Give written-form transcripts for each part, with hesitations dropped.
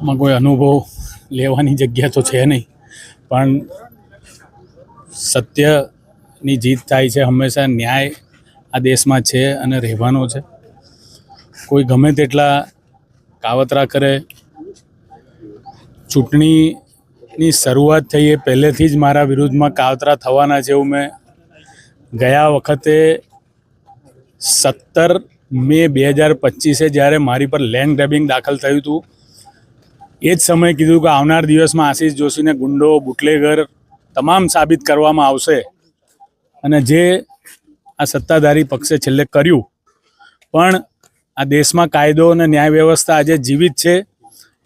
માં કોઈ અનુભવ લેવાની જગ્યા તો છે નહીં, પણ સત્યની જીત થાય છે. હંમેશા ન્યાય આ દેશમાં છે અને રહેવાનો છે. કોઈ ગમે તેટલા કાવતરા કરે, ચૂંટણીની શરૂઆત થઈ એ પહેલેથી જ મારા વિરુદ્ધમાં કાવતરા થવાના છે એવું મેં ગયા વખતે 17 મે 2025 જ્યારે મારી પર લેન્ડ ગ્રેબિંગ દાખલ થયું હતું એ જ સમયે કીધું કે આવનાર દિવસમાં આશીષ જોશીને ગુંડો, બુટલેગર તમામ સાબિત કરવામાં આવશે. અને જે આ સત્તાધારી પક્ષે છેલ્લે કર્યું, પણ આ દેશમાં કાયદો અને ન્યાય વ્યવસ્થા આજે જીવિત છે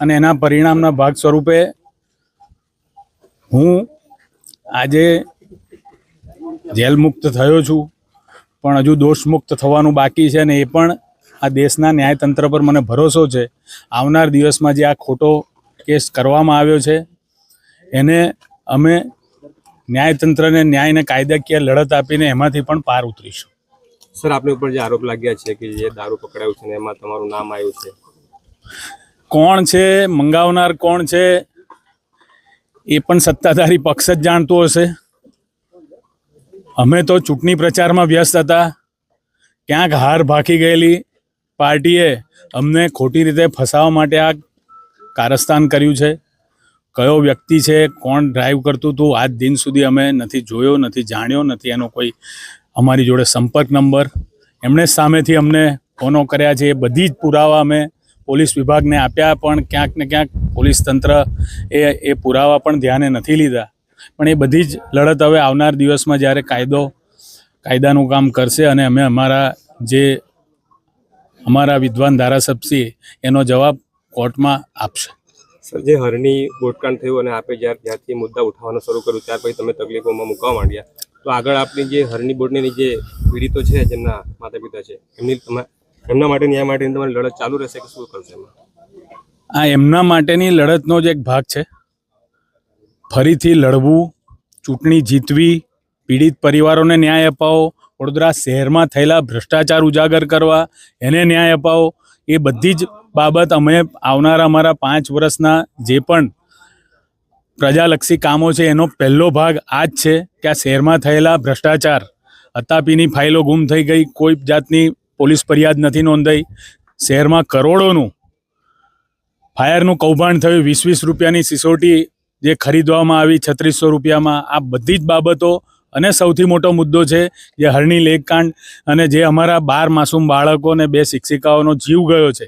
અને એના પરિણામના ભાગ સ્વરૂપે હું આજે જેલ મુક્ત થયો છું, પણ હજુ દોષમુક્ત થવાનું બાકી છે. અને એ પણ આ દેશના ન્યાયતંત્ર પર મને ભરોસો છે. આવનાર દિવસમાં જે આ ખોટો કેસ કરવામાં આવ્યો છે એને અમે ન્યાયતંત્રને ન્યાયને કાયદાકીય લડત આપીને એમાંથી પણ પાર ઉતરીશું. સર, આપની ઉપર જે આરોપ લાગ્યા છે કે જે દારૂ પકડાયું છે ને એમાં તમારું નામ આવ્યું છે, કોણ છે, મંગાવનાર કોણ છે એ પણ સત્તાધારી પક્ષ જ જાણતો હશે. અમે તો ચૂંટણી પ્રચારમાં વ્યસ્ત હતા. ક્યાંક હાર ભાખી ગયેલી પાર્ટીએ અમને ખોટી રીતે ફસાવવા માટે આ કારસ્તાન કર્યું છે. કયો વ્યક્તિ છે, કોણ ડ્રાઈવ કરતું હતું, આજ દિન સુધી અમે નથી જોયો, નથી જાણ્યો, નથી એનો કોઈ અમારી જોડે સંપર્ક નંબર. એમણે સામેથી અમને ફોનો કર્યા છે. એ બધી જ પુરાવા અમે પોલીસ વિભાગને આપ્યા, પણ ક્યાંક ને ક્યાંક પોલીસ તંત્ર એ પુરાવા પણ ધ્યાને નથી લીધા. પણ એ બધી જ લડત હવે આવનાર દિવસમાં જ્યારે કાયદાનું કામ કરશે અને અમે અમારા વિદ્વાન ધારાસભ્ય એનો જવાબ કોર્ટમાં આપશે. સર, જે હરની બોટકાંડ થયું અને આપે જ્યારથી મુદ્દા ઉઠાવવાનું શરૂ કર્યું ત્યાર પછી તમે તકલીફોમાં મૂકવા માંડ્યા, તો આગળ આપની જે હરની બોટની જે પીડિતો છે, જેમના માતા પિતા છે, એમના માટે ન્યાય માટેની તમારી લડત ચાલુ રહેશે કે શું કરશે? આ એમના માટેની લડતનો જ એક ભાગ છે. ફરીથી લડવું, ચૂંટણી જીતવી, પીડિત પરિવારોને ન્યાય અપાવો, વડોદરા શહેરમાં થયેલા ભ્રષ્ટાચાર ઉજાગર કરવા, એને ન્યાય અપાવો. એ બધી જ બાબત અમે આવનારા અમારા 5 વર્ષના જે પણ પ્રજાલક્ષી કામો છે એનો પહેલો ભાગ આ જ છે કે આ શહેરમાં થયેલા ભ્રષ્ટાચાર, અતાપીની ફાઇલો ગુમ થઈ ગઈ, કોઈ જાતની પોલીસ ફરિયાદ નથી નોંધાઈ, શહેરમાં કરોડોનું ફાયરનું કૌભાંડ થયું, 20-20 રૂપિયાની સિસોટી જે ખરીદવામાં આવી 3600 રૂપિયામાં. આ બધી જ બાબતો અને સૌથી મોટો મુદ્દો છે જે હરણી લેકકાંડ અને જે અમારા 12 માસૂમ બાળકો અને 2 શિક્ષિકાઓનો જીવ ગયો છે